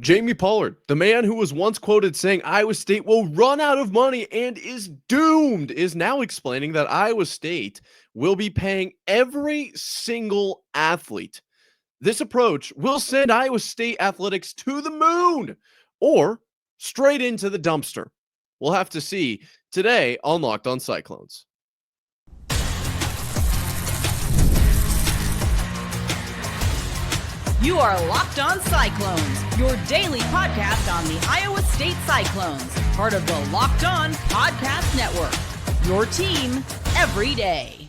Jamie Pollard, the man who was once quoted saying Iowa State will run out of money and is doomed, is now explaining that Iowa State will be paying every single athlete. This approach will send Iowa State athletics to the moon or straight into the dumpster. We'll have to see today on Locked On Cyclones. You are Locked On Cyclones, your daily podcast on the Iowa State Cyclones, part of the Locked On Podcast Network, your team every day.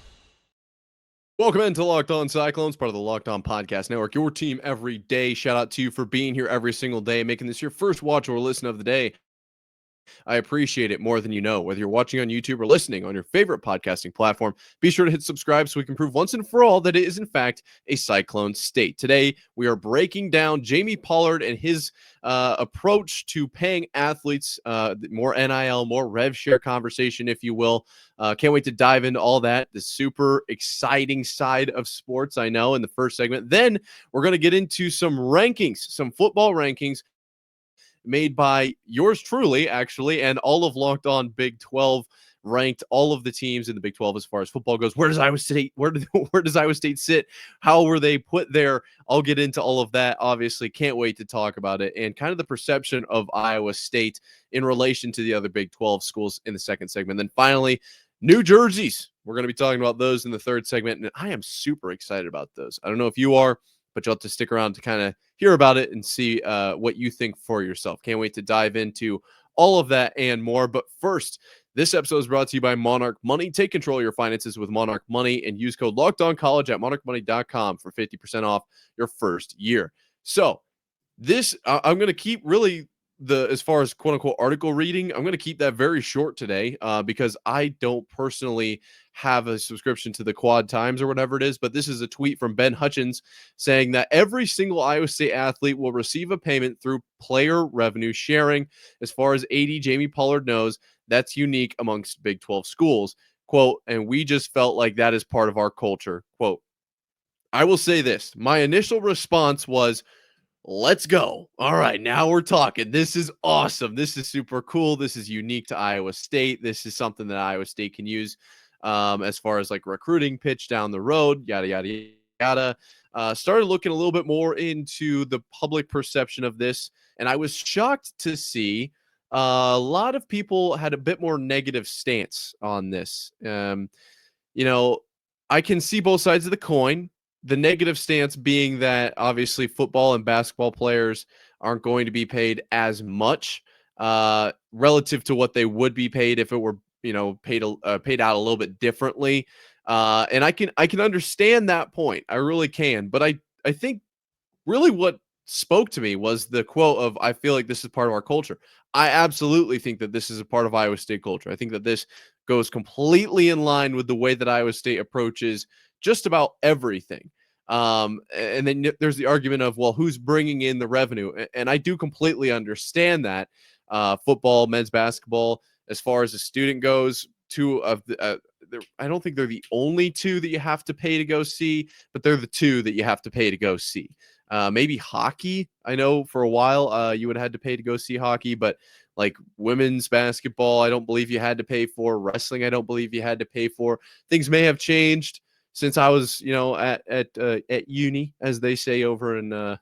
Welcome into Locked On Cyclones, part of the Locked On Podcast Network, your team every day. Shout out to you for being here every single day, making this your first watch or listen of the day. I appreciate it more than you know. Whether you're watching on YouTube or listening on your favorite podcasting platform, be sure to hit subscribe so we can prove once and for all that it is, in fact, a Cyclone state. Today, we are breaking down Jamie Pollard and his approach to paying athletes, more NIL, more rev share conversation, if you will. Can't wait to dive into all that, the super exciting side of sports, I know, in the first segment. Then we're going to get into some rankings, some football rankings, made by yours truly, actually, and all of Locked On Big 12 ranked all of the teams in the Big 12 as far as football goes. Where does Iowa State, where does Iowa State sit? How were they put there? I'll get into all of that. Obviously, can't wait to talk about it and kind of the perception of Iowa State in relation to the other Big 12 schools in the second segment. Then finally, new jerseys. We're going to be talking about those in the third segment, and I am super excited about those. I don't know if you are, but you'll have to stick around to kind of hear about it and see what you think for yourself. Can't wait to dive into all of that and more. But first, this episode is brought to you by Monarch Money. Take control of your finances with Monarch Money and use code LOCKEDONCollege at monarchmoney.com for 50% off your first year. So this, I'm going to keep really as far as quote unquote article reading, I'm going to keep that very short today because I don't personally have a subscription to the Quad Times or whatever it is. But this is a tweet from Ben Hutchins saying that every single Iowa State athlete will receive a payment through player revenue sharing. As far as AD Jamie Pollard knows, that's unique amongst Big 12 schools. Quote, and we just felt like that is part of our culture. Quote, I will say this. My initial response was, let's go. All right, now we're talking. This is awesome. This is super cool. This is unique to Iowa State. This is something that Iowa State can use as far as like recruiting pitch down the road, yada, yada, yada. Started looking a little bit more into the public perception of this, and I was shocked to see a lot of people had a bit more negative stance on this. I can see both sides of the coin. The negative stance being that obviously football and basketball players aren't going to be paid as much relative to what they would be paid if it were, paid out a little bit differently. And I can understand that point. I really can. But I think really what spoke to me was the quote of, I feel like this is part of our culture. I absolutely think that this is a part of Iowa State culture. I think that this goes completely in line with the way that Iowa State approaches just about everything. And then there's the argument of, well, who's bringing in the revenue? And I do completely understand that football, men's basketball, as far as a student goes, two of the, I don't think they're the only two that you have to pay to go see, but they're the two that you have to pay to go see. Maybe hockey. I know for a while you would have had to pay to go see hockey, but like women's basketball, I don't believe you had to pay for. Wrestling, I don't believe you had to pay for. Things may have changed since I was, at uni, as they say over in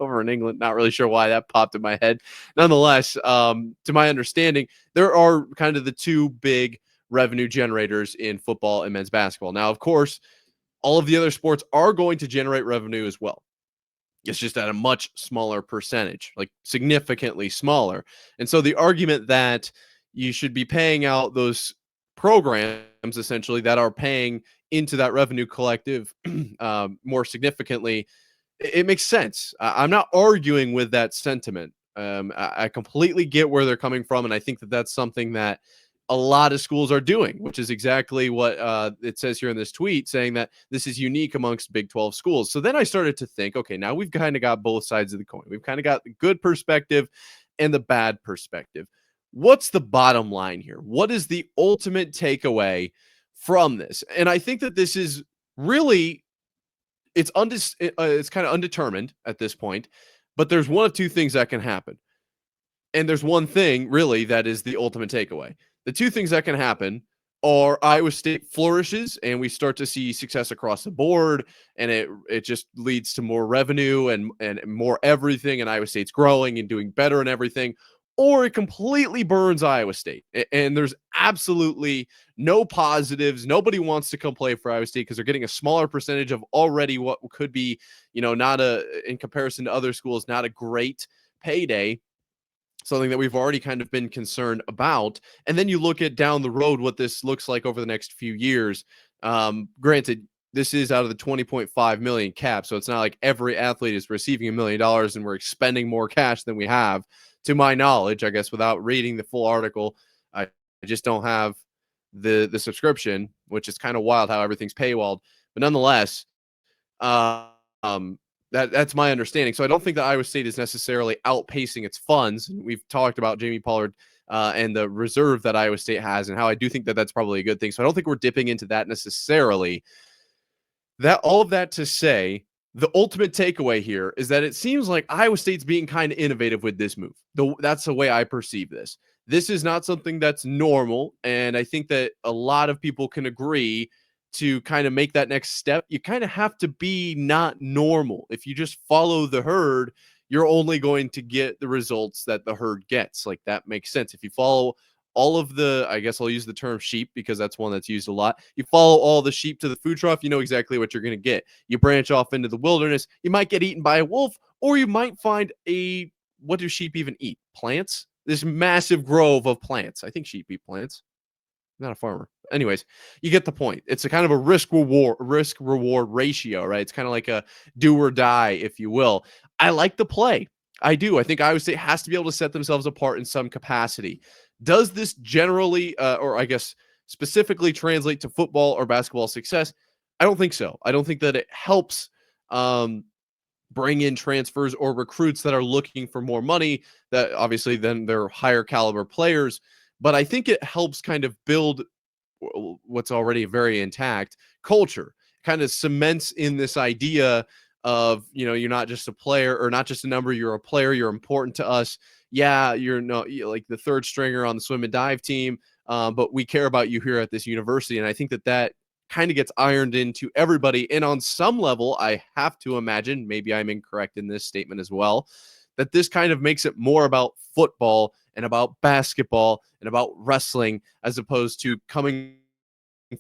over in England. Not really sure why that popped in my head. Nonetheless, to my understanding, there are kind of the two big revenue generators in football and men's basketball. Now, of course, all of the other sports are going to generate revenue as well. It's just at a much smaller percentage, like significantly smaller. And so the argument that you should be paying out those programs essentially that are paying into that revenue collective more significantly, it makes sense. I'm not arguing with that sentiment. I completely get where they're coming from, and I think that that's something that a lot of schools are doing, which is exactly what it says here in this tweet, saying that this is unique amongst Big 12 schools. So then I started to think, okay, now we've kind of got both sides of the coin. We've kind of got the good perspective and the bad perspective. What's the bottom line here? What is the ultimate takeaway from this? And I think that this is really, it's kind of undetermined at this point, But there's one of two things that can happen. And there's one thing really that is the ultimate takeaway. The two things that can happen are Iowa State flourishes and we start to see success across the board, and it just leads to more revenue and more everything, and Iowa State's growing and doing better and everything, or it completely burns Iowa State. And there's absolutely no positives. Nobody wants to come play for Iowa State because they're getting a smaller percentage of already what could be, not in comparison to other schools, not a great payday, something that we've already kind of been concerned about. And then you look at down the road what this looks like over the next few years. Granted, this is out of the 20.5 million cap, so it's not like every athlete is receiving $1 million and we're expending more cash than we have, to my knowledge. I guess without reading the full article, I just don't have the subscription, which is kind of wild how everything's paywalled. But nonetheless, that's my understanding. So I don't think that Iowa State is necessarily outpacing its funds. We've talked about Jamie Pollard and the reserve that Iowa State has, and how I do think that that's probably a good thing. So I don't think we're dipping into that necessarily. That all of that to say, the ultimate takeaway here is that it seems like Iowa State's being kind of innovative with this move. That's the way I perceive this. This is not something that's normal, and I think that a lot of people can agree to kind of make that next step. You kind of have to be not normal. If you just follow the herd, you're only going to get the results that the herd gets. Like, that makes sense. If you follow all of the, I guess I'll use the term sheep because that's one that's used a lot. You follow all the sheep to the food trough, you know exactly what you're going to get. You branch off into the wilderness, you might get eaten by a wolf, or you might find what do sheep even eat? Plants? This massive grove of plants. I think sheep eat plants. I'm not a farmer. Anyways, you get the point. It's a kind of a risk reward ratio, right? It's kind of like a do or die, if you will. I like the play. I do. I think Iowa State has to be able to set themselves apart in some capacity. Does this generally, or I guess specifically, translate to football or basketball success? I don't think so. I don't think that it helps bring in transfers or recruits that are looking for more money, that obviously then they're higher caliber players. But I think it helps kind of build what's already a very intact culture, kind of cements in this idea of, you're not just a player or not just a number, you're a player, you're important to us. Yeah, you're like the third stringer on the swim and dive team, but we care about you here at this university. And I think that kind of gets ironed into everybody. And on some level, I have to imagine, maybe I'm incorrect in this statement as well, that this kind of makes it more about football and about basketball and about wrestling as opposed to coming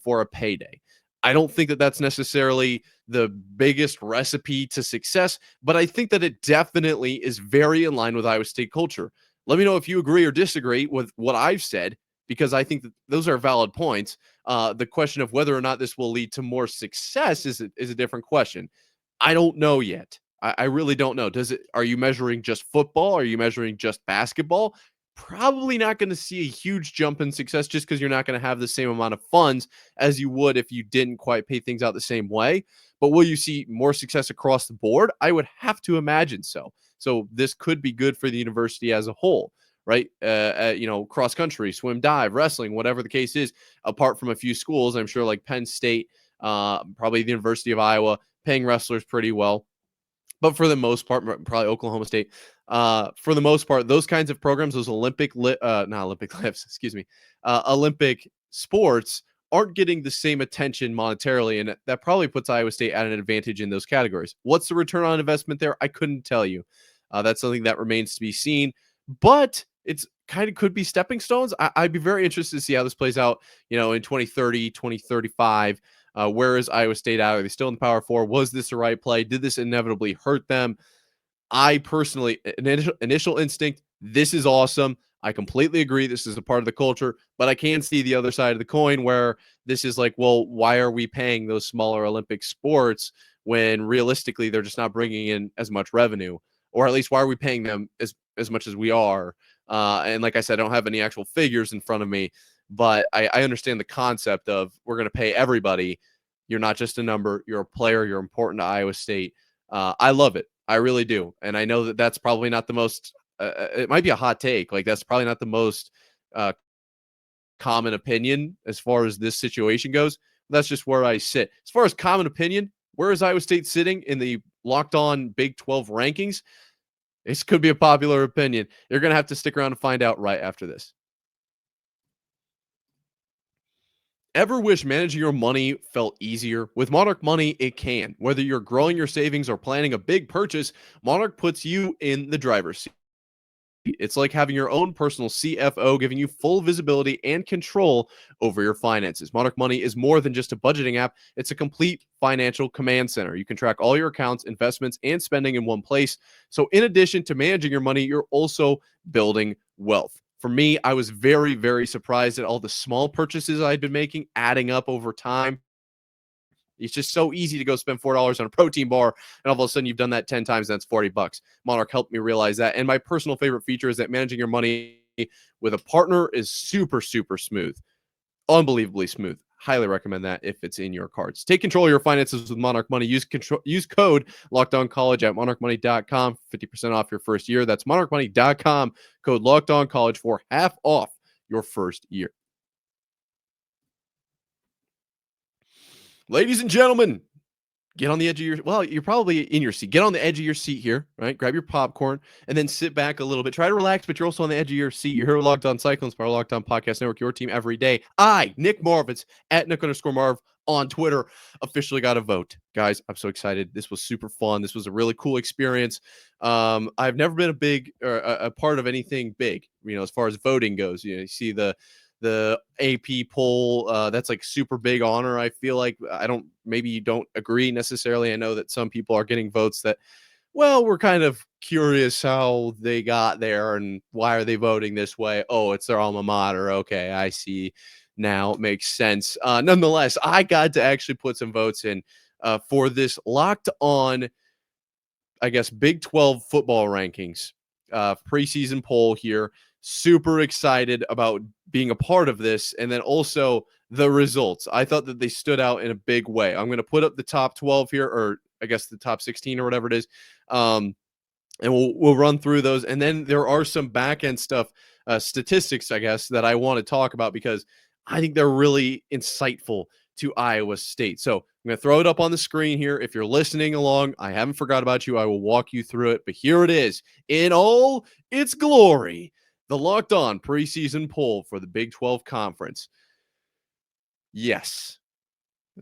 for a payday. I don't think that that's necessarily the biggest recipe to success, but I think that it definitely is very in line with Iowa State culture. Let me know if you agree or disagree with what I've said, because I think that those are valid points. The question of whether or not this will lead to more success is a different question. I don't know yet. I really don't know. Are you measuring just football? Are you measuring just basketball? Probably not going to see a huge jump in success just because you're not going to have the same amount of funds as you would if you didn't quite pay things out the same way. But will you see more success across the board? I would have to imagine so. So this could be good for the university as a whole, right? Cross country, swim, dive, wrestling, whatever the case is, apart from a few schools, I'm sure, like Penn State, probably the University of Iowa, paying wrestlers pretty well. But for the most part, probably Oklahoma State, for the most part, those kinds of programs, those Olympic sports aren't getting the same attention monetarily. And that probably puts Iowa State at an advantage in those categories. What's the return on investment there? I couldn't tell you. That's something that remains to be seen, but it's kind of could be stepping stones. I'd be very interested to see how this plays out, in 2030, 2035. Where is Iowa State at? Are they still in the Power Four? Was this the right play? Did this inevitably hurt them? I personally, initial instinct, this is awesome. I completely agree. This is a part of the culture, but I can see the other side of the coin where this is like, well, why are we paying those smaller Olympic sports when realistically they're just not bringing in as much revenue? Or at least why are we paying them as much as we are? And like I said, I don't have any actual figures in front of me, but I understand the concept of we're going to pay everybody. You're not just a number. You're a player. You're important to Iowa State. I love it. I really do. And I know that that's probably not the most, it might be a hot take. Like, that's probably not the most common opinion as far as this situation goes. That's just where I sit. As far as common opinion, where is Iowa State sitting in the Locked On Big 12 rankings? This could be a popular opinion. You're going to have to stick around to find out right after this. Ever wish managing your money felt easier? With Monarch Money, it can. Whether you're growing your savings or planning a big purchase, Monarch puts you in the driver's seat. It's like having your own personal CFO, giving you full visibility and control over your finances. Monarch Money is more than just a budgeting app. It's a complete financial command center. You can track all your accounts, investments, and spending in one place. So in addition to managing your money, you're also building wealth. For me, I was very, very surprised at all the small purchases I'd been making, adding up over time. It's just so easy to go spend $4 on a protein bar, and all of a sudden you've done that 10 times, and that's $40. Monarch helped me realize that. And my personal favorite feature is that managing your money with a partner is super, super smooth. Unbelievably smooth. Highly recommend that if it's in your cards. Take control of your finances with Monarch Money. Use code LockedOnCollege at monarchmoney.com, 50% off your first year. That's monarchmoney.com, code LockedOnCollege for half off your first year. Ladies and gentlemen, get on the edge of your, well, you're probably in your seat. Get on the edge of your seat here, right? Grab your popcorn and then sit back a little bit. Try to relax, but you're also on the edge of your seat. You're here with Locked On Cyclones, part of Locked On Podcast Network, your team every day. I, Nick Marvitz, at Nick_Marv on Twitter, officially got a vote. Guys, I'm so excited. This was super fun. This was a really cool experience. I've never been a part of anything big, as far as voting goes. You see the AP poll, that's like super big honor. I feel like maybe you don't agree necessarily. I know that some people are getting votes that, well, we're kind of curious how they got there and why are they voting this way? Oh, it's their alma mater. Okay, I see now. It makes sense. Nonetheless, I got to actually put some votes in for this Locked On, I guess, Big 12 football rankings preseason poll here. Super excited about being a part of this, and then also the results. I thought that they stood out in a big way. I'm going to put up the top 12 here, or I guess the top 16 or whatever it is, and we'll run through those. And then there are some back end stuff, statistics, I guess, that I want to talk about because I think they're really insightful to Iowa State. So I'm going to throw it up on the screen here. If you're listening along, I haven't forgot about you. I will walk you through it. But here it is in all its glory. The Locked On preseason poll for the Big 12 Conference. Yes.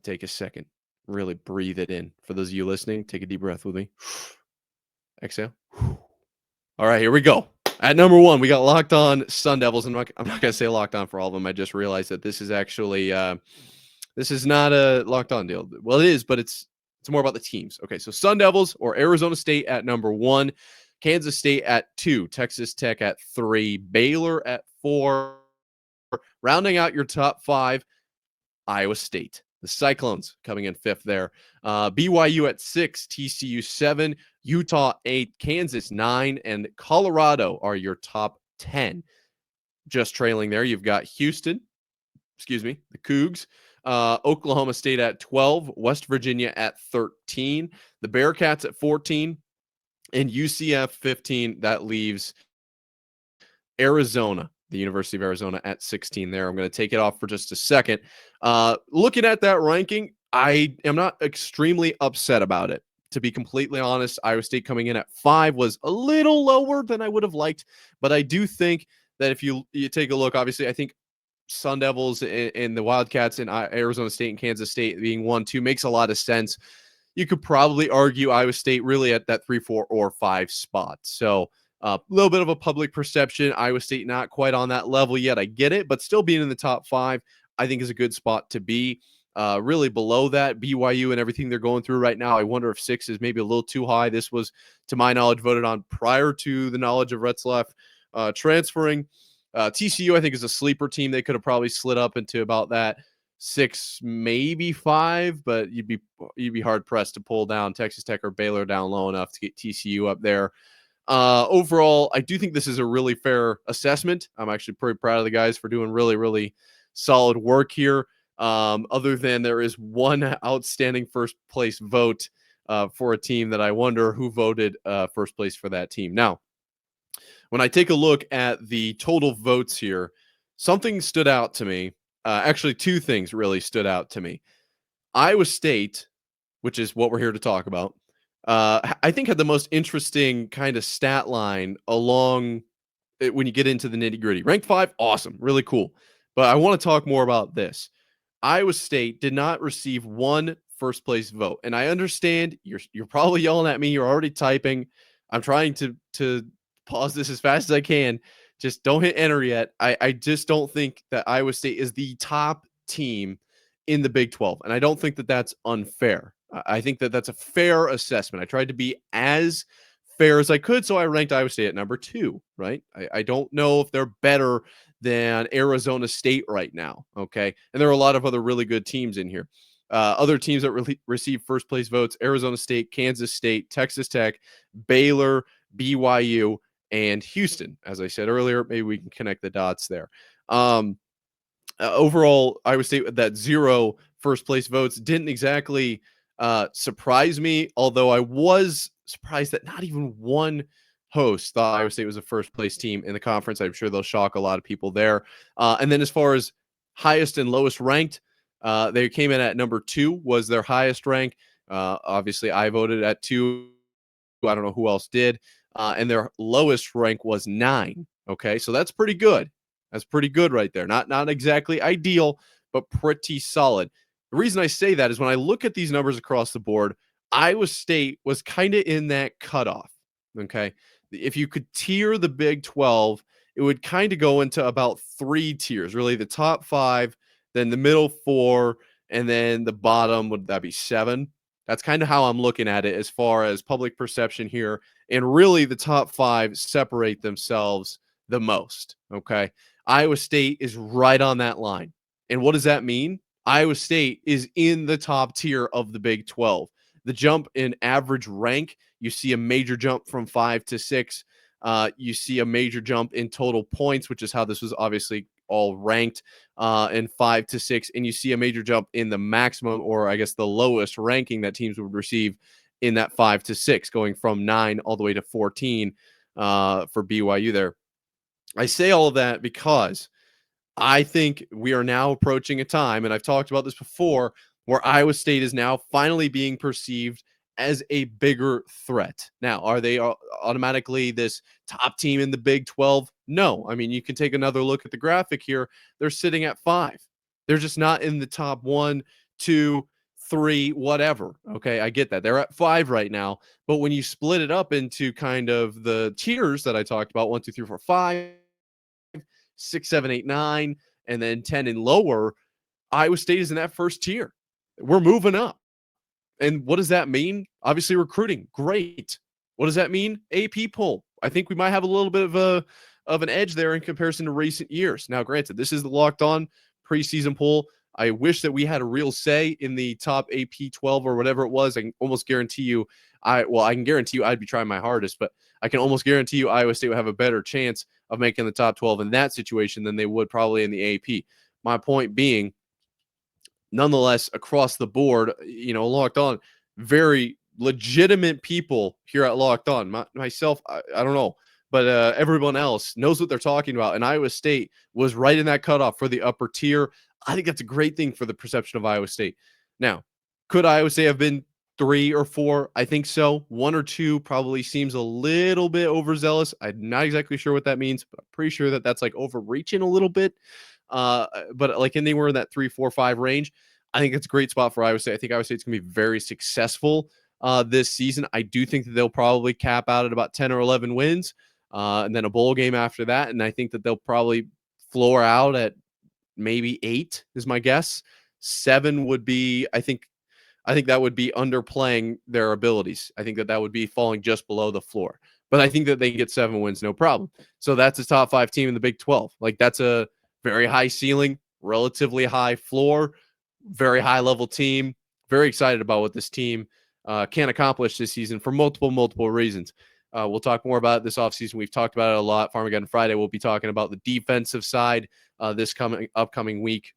Take a second. Really breathe it in. For those of you listening, take a deep breath with me. Exhale. All right, here we go. At number 1, we got Locked On Sun Devils. I'm not going to say Locked On for all of them. I just realized that this is actually this is not a Locked On deal. Well, it is, but it's more about the teams. Okay, so Sun Devils or Arizona State at number 1. Kansas State at 2, Texas Tech at 3, Baylor at 4. Rounding out your top 5, Iowa State. The Cyclones coming in 5th there. BYU at 6, TCU 7, Utah 8, Kansas 9, and Colorado are your top 10. Just trailing there, you've got Houston, the Cougs, Oklahoma State at 12, West Virginia at 13, the Bearcats at 14, and UCF 15. That leaves Arizona, the University of Arizona, at 16 there. I'm going to take it off for just a second. Looking at that ranking, I am not extremely upset about it. To be completely honest, Iowa State coming in at 5 was a little lower than I would have liked, but I do think that if you take a look, obviously, I think Sun Devils and the Wildcats in Arizona State and Kansas State being 1, 2 makes a lot of sense. You could probably argue Iowa State really at that 3, 4, or 5 spot. So a little bit of a public perception. Iowa State not quite on that level yet. I get it, but still being in the top 5, I think is a good spot to be. Really below that, BYU and everything they're going through right now, I wonder if 6 is maybe a little too high. This was, to my knowledge, voted on prior to the knowledge of Retzlaff transferring. TCU, I think, is a sleeper team. They could have probably slid up into about that 6, maybe 5, but you'd be hard pressed to pull down Texas Tech or Baylor down low enough to get TCU up there. Overall, I do think this is a really fair assessment. I'm actually pretty proud of the guys for doing really, really solid work here. Other than there is one outstanding first place vote for a team that I wonder who voted first place for that team. Now, when I take a look at the total votes here, something stood out to me. Actually, 2 things really stood out to me. Iowa State, which is what we're here to talk about, I think had the most interesting kind of stat line along when you get into the nitty gritty. Ranked 5, awesome, really cool. But I want to talk more about this. Iowa State did not receive one first place vote, and I understand you're probably yelling at me. You're already typing. I'm trying to pause this as fast as I can. Just don't hit enter yet. I just don't think that Iowa State is the top team in the Big 12, and I don't think that that's unfair. I think that that's a fair assessment. I tried to be as fair as I could, so I ranked Iowa State at number 2. Right? I don't know if they're better than Arizona State right now. Okay. And there are a lot of other really good teams in here. Other teams that receive first place votes: Arizona State, Kansas State, Texas Tech, Baylor, BYU, and Houston. As I said earlier, maybe we can connect the dots there. Overall, Iowa State, that 0 first place votes didn't exactly surprise me, although I was surprised that not even one host thought Iowa State was a first place team in the conference. I'm sure they'll shock a lot of people there. And then as far as highest and lowest ranked, they came in at number 2 was their highest rank. Obviously, I voted at 2. I don't know who else did. And their lowest rank was 9. Okay, so that's pretty good. That's pretty good right there. Not exactly ideal, but pretty solid. The reason I say that is when I look at these numbers across the board, Iowa State was kind of in that cutoff. Okay, if you could tier the Big 12, it would kind of go into about 3 tiers, really the top 5, then the middle 4, and then the bottom, would that be 7? That's kind of how I'm looking at it as far as public perception here. And really the top 5 separate themselves the most. Okay. Iowa State is right on that line. And what does that mean? Iowa State is in the top tier of the Big 12. The jump in average rank, you see a major jump from 5 to 6. You see a major jump in total points, which is how this was obviously all ranked, in 5 to 6. And you see a major jump in the maximum, or I guess the lowest ranking that teams would receive in that 5 to 6, going from 9 all the way to 14 for BYU there. I say all of that because I think we are now approaching a time, and I've talked about this before, where Iowa State is now finally being perceived as a bigger threat. Now, are they automatically this top team in the Big 12? No. I mean, you can take another look at the graphic here. They're sitting at 5. They're just not in the top 1, 2, 3, whatever. Okay, I get that. They're at 5 right now. But when you split it up into kind of the tiers that I talked about, 1, 2, 3, 4, 5, 6, 7, 8, 9, and then 10 and lower, Iowa State is in that first tier. We're moving up. And what does that mean? Obviously, recruiting. Great. What does that mean? AP poll. I think we might have a little bit of an edge there in comparison to recent years. Now, granted, this is the Locked On preseason poll. I wish that we had a real say in the top AP 12 or whatever it was. I can almost guarantee you, I can guarantee you I'd be trying my hardest, but I can almost guarantee you Iowa State would have a better chance of making the top 12 in that situation than they would probably in the AP. My point being, nonetheless, across the board, Locked On, very legitimate people here at Locked On. Myself, I don't know, but everyone else knows what they're talking about. And Iowa State was right in that cutoff for the upper tier. I think that's a great thing for the perception of Iowa State. Now, could Iowa State have been 3 or 4? I think so. 1 or 2 probably seems a little bit overzealous. I'm not exactly sure what that means, but I'm pretty sure that that's like overreaching a little bit. But like anywhere in that 3, 4, 5 range, I think it's a great spot for Iowa State. I think Iowa State's going to be very successful this season. I do think that they'll probably cap out at about 10 or 11 wins, and then a bowl game after that. And I think that they'll probably floor out at maybe 8 is my guess. 7 would be, I think that would be underplaying their abilities. I think that would be falling just below the floor. But I think that they can get 7 wins, no problem. So that's a top 5 team in the Big 12. Like, that's a very high ceiling, relatively high floor, very high level team. Very excited about what this team can accomplish this season for multiple reasons. We'll talk more about it this offseason. We've talked about it a lot. Farmageddon Friday, we'll be talking about the defensive side this upcoming week.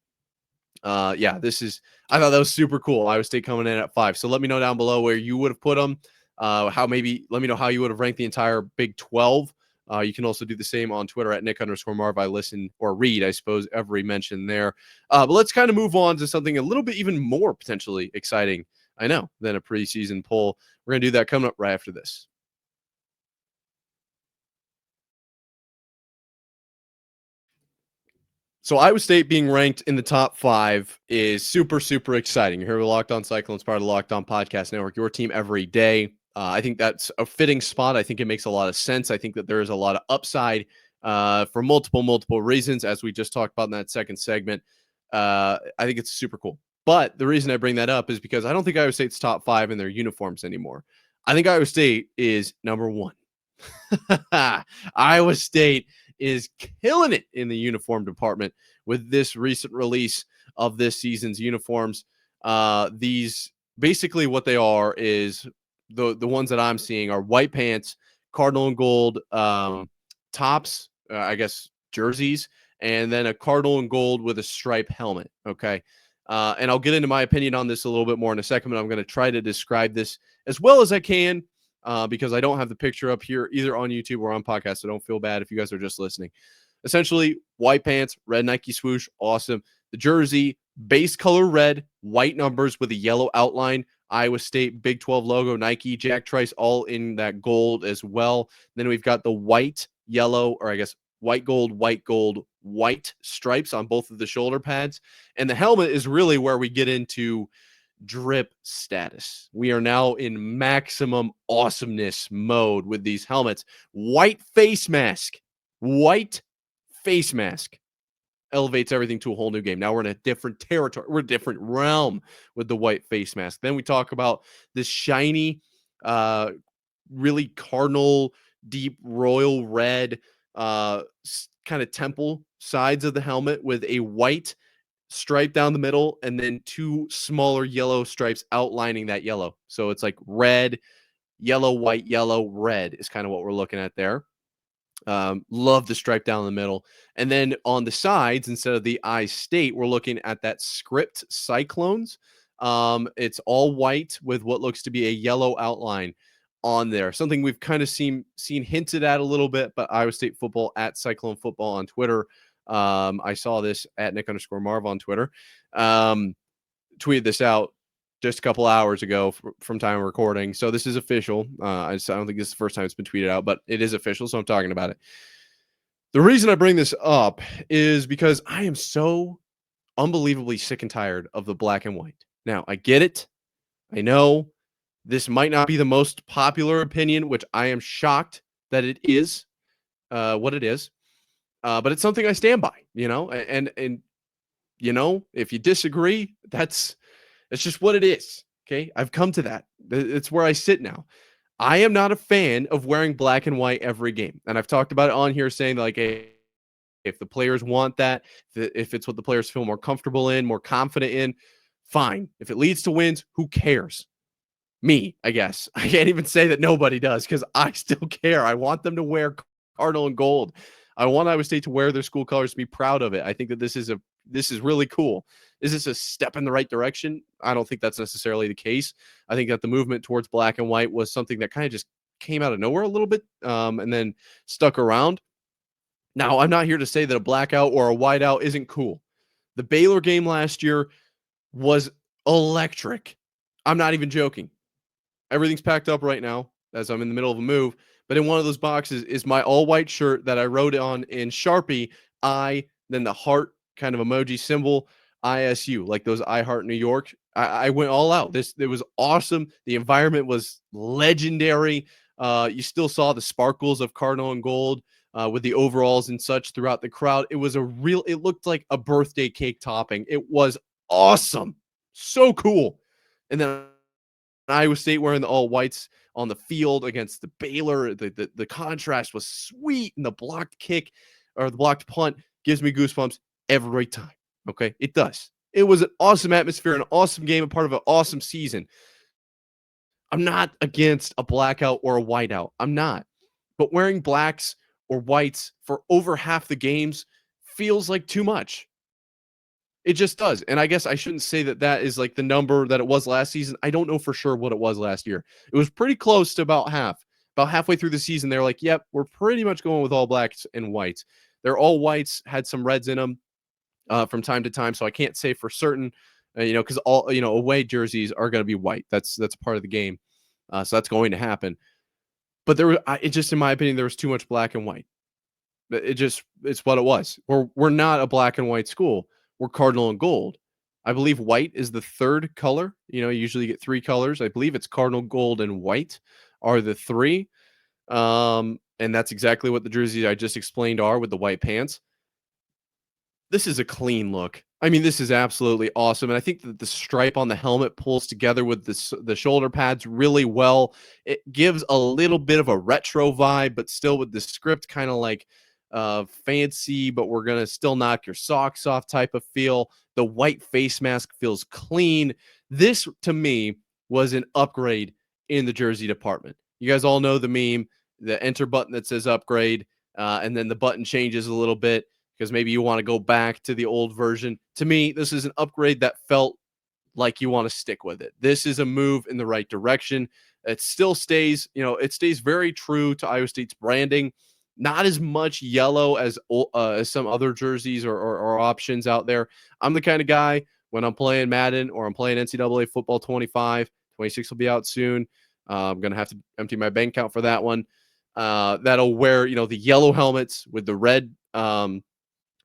I thought that was super cool. Iowa State coming in at 5. So let me know down below where you would have put them. Let me know how you would have ranked the entire Big 12. You can also do the same on Twitter at Nick_Marv. I listen or read, I suppose, every mention there. But let's kind of move on to something a little bit even more potentially exciting, I know, than a preseason poll. We're going to do that coming up right after this. So Iowa State being ranked in the top 5 is super, super exciting. You're here with Locked On Cyclones, part of the Locked On Podcast Network, your team every day. I think that's a fitting spot. I think it makes a lot of sense. I think that there is a lot of upside for multiple reasons, as we just talked about in that second segment. I think it's super cool. But the reason I bring that up is because I don't think Iowa State's top 5 in their uniforms anymore. I think Iowa State is number 1. Iowa State is killing it in the uniform department with this recent release of this season's uniforms. These basically what they are is the ones that I'm seeing are white pants, cardinal and gold tops, I guess jerseys, and then a cardinal and gold with a stripe helmet. Okay. And I'll get into my opinion on this a little bit more in a second, but I'm going to try to describe this as well as I can. Because I don't have the picture up here either on YouTube or on podcast, so don't feel bad if you guys are just listening. Essentially, white pants, red Nike swoosh, awesome. The jersey, base color red, white numbers with a yellow outline. Iowa State, Big 12 logo, Nike, Jack Trice, all in that gold as well. Then we've got the white, yellow, or I guess white, gold, white stripes on both of the shoulder pads. And the helmet is really where we get into drip status. We are now in maximum awesomeness mode with these helmets. White face mask elevates everything to a whole new game. Now we're in a different territory. We're a different realm with the white face mask. Then we talk about this shiny, really cardinal, deep royal red kind of temple sides of the helmet with a white stripe down the middle and then 2 smaller yellow stripes outlining that yellow. So it's like red, yellow, white, yellow, red is kind of what we're looking at there. Love the stripe down the middle. And then on the sides, instead of the I State, we're looking at that script Cyclones. It's all white with what looks to be a yellow outline on there. Something we've kind of seen hinted at a little bit, but Iowa State football at Cyclone Football on Twitter. I saw this at Nick_Marv on Twitter. Tweeted this out just a couple hours ago from time of recording. So this is official. I don't think this is the first time it's been tweeted out, but it is official. So I'm talking about it. The reason I bring this up is because I am so unbelievably sick and tired of the black and white. Now, I get it. I know this might not be the most popular opinion, which I am shocked that it is what it is. But it's something I stand by, and if you disagree, it's just what it is. Okay. I've come to that. It's where I sit now. I am not a fan of wearing black and white every game. And I've talked about it on here saying like, hey, if the players want that, if it's what the players feel more comfortable in, more confident in, fine. If it leads to wins, who cares? Me, I guess. I can't even say that nobody does because I still care. I want them to wear cardinal and gold. I want Iowa State to wear their school colors, to be proud of it. I think that this is really cool. Is this a step in the right direction? I don't think that's necessarily the case. I think that the movement towards black and white was something that kind of just came out of nowhere a little bit and then stuck around. Now, I'm not here to say that a blackout or a whiteout isn't cool. The Baylor game last year was electric. I'm not even joking. Everything's packed up right now as I'm in the middle of a move. But in one of those boxes is my all-white shirt that I wrote on in Sharpie, then the heart kind of emoji symbol, ISU, like those I Heart New York. I went all out. It was awesome. The environment was legendary. You still saw the sparkles of cardinal and gold with the overalls and such throughout the crowd. It looked like a birthday cake topping. It was awesome. So cool. And then Iowa State wearing the all whites on the field against the Baylor. The contrast was sweet, and the blocked kick or the blocked punt gives me goosebumps every time. Okay, it does. It was an awesome atmosphere, an awesome game, a part of an awesome season. I'm not against a blackout or a whiteout. I'm not. But wearing blacks or whites for over half the games feels like too much. It just does. And I guess I shouldn't say that is like the number that it was last season. I don't know for sure what it was last year. It was pretty close to about half. About halfway through the season, they're like, yep, we're pretty much going with all blacks and whites. They're all whites, had some reds in them from time to time. So I can't say for certain, because all, away jerseys are going to be white. That's part of the game. So that's going to happen. But it just, in my opinion, there was too much black and white. It's what it was. We're not a black and white school. We're cardinal and gold. I believe white is the third color. You usually get three colors. I believe it's cardinal, gold, and white are the three. And that's exactly what the jerseys I just explained are with the white pants. This is a clean look. I mean, this is absolutely awesome. And I think that the stripe on the helmet pulls together with the shoulder pads really well. It gives a little bit of a retro vibe, but still with the script kind of like fancy, but we're going to still knock your socks off type of feel. The white face mask feels clean. This, to me, was an upgrade in the jersey department. You guys all know the meme, the enter button that says upgrade, and then the button changes a little bit because maybe you want to go back to the old version. To me, this is an upgrade that felt like you want to stick with it. This is a move in the right direction. It still stays, it stays very true to Iowa State's branding. Not as much yellow as some other jerseys or options out there. I'm the kind of guy, when I'm playing Madden or I'm playing NCAA football 25, 26 will be out soon. I'm going to have to empty my bank account for that one. That'll wear, the yellow helmets with the red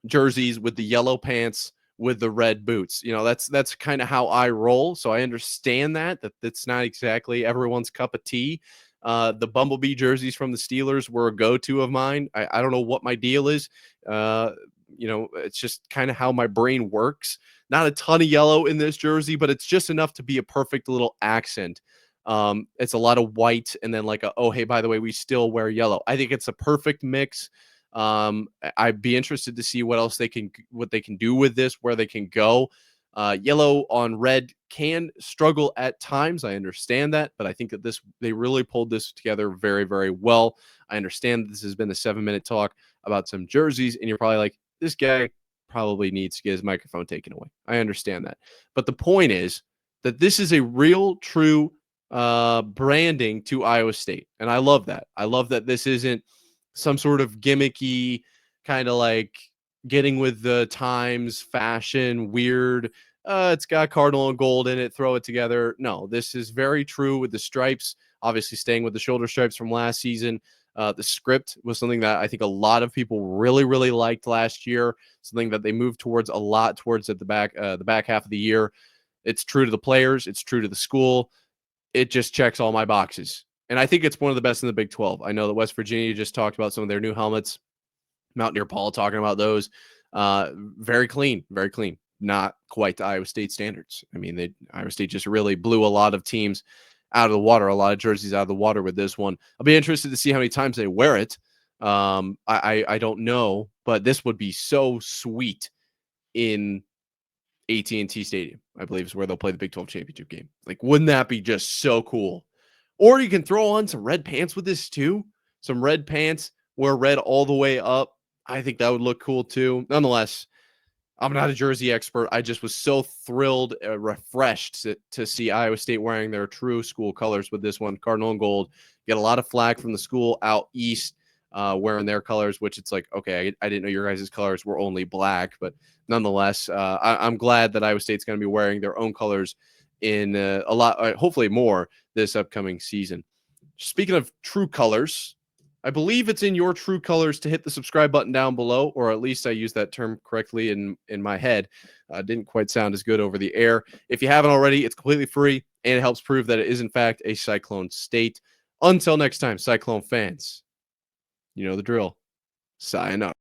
jerseys, with the yellow pants, with the red boots. That's kind of how I roll. So I understand that's not exactly everyone's cup of tea. The Bumblebee jerseys from the Steelers were a go-to of mine. I don't know what my deal is. It's just kind of how my brain works. Not a ton of yellow in this jersey, but it's just enough to be a perfect little accent. It's a lot of white and then oh, hey, by the way, we still wear yellow. I think it's a perfect mix. I'd be interested to see what they can do with this, where they can go. Yellow on red can struggle at times. I understand that, but I think that they really pulled this together very, very well. I understand this has been a 7-minute talk about some jerseys, and you're probably like, this guy probably needs to get his microphone taken away. I understand that. But the point is that this is a real, true branding to Iowa State. And I love that. I love that this isn't some sort of gimmicky kind of like getting with the times, fashion, weird. It's got cardinal and gold in it. Throw it together. No, this is very true with the stripes, obviously staying with the shoulder stripes from last season. The script was something that I think a lot of people really, really liked last year, something that they moved towards a lot towards at the back half of the year. It's true to the players. It's true to the school. It just checks all my boxes. And I think it's one of the best in the Big 12. I know that West Virginia just talked about some of their new helmets. Mountaineer Paul talking about those. Very clean, very clean. Not quite to Iowa State standards. I mean, Iowa State just really blew a lot of teams out of the water, a lot of jerseys out of the water with this one. I'll be interested to see how many times they wear it. I don't know, but this would be so sweet in AT&T Stadium, I believe is where they'll play the Big 12 championship game. Like, wouldn't that be just so cool? Or you can throw on some red pants with this too. Some red pants, wear red all the way up. I think that would look cool too. Nonetheless, I'm not a jersey expert. I just was so thrilled, refreshed to see Iowa State wearing their true school colors with this one, cardinal and gold. Get a lot of flack from the school out east wearing their colors, which it's like, okay, I didn't know your guys' colors were only black, but nonetheless, I'm glad that Iowa State's going to be wearing their own colors in a lot, hopefully more this upcoming season. Speaking of true colors, I believe it's in your true colors to hit the subscribe button down below, or at least I used that term correctly in my head. Didn't quite sound as good over the air. If you haven't already, it's completely free, and it helps prove that it is, in fact, a Cyclone state. Until next time, Cyclone fans, you know the drill. Sayonara.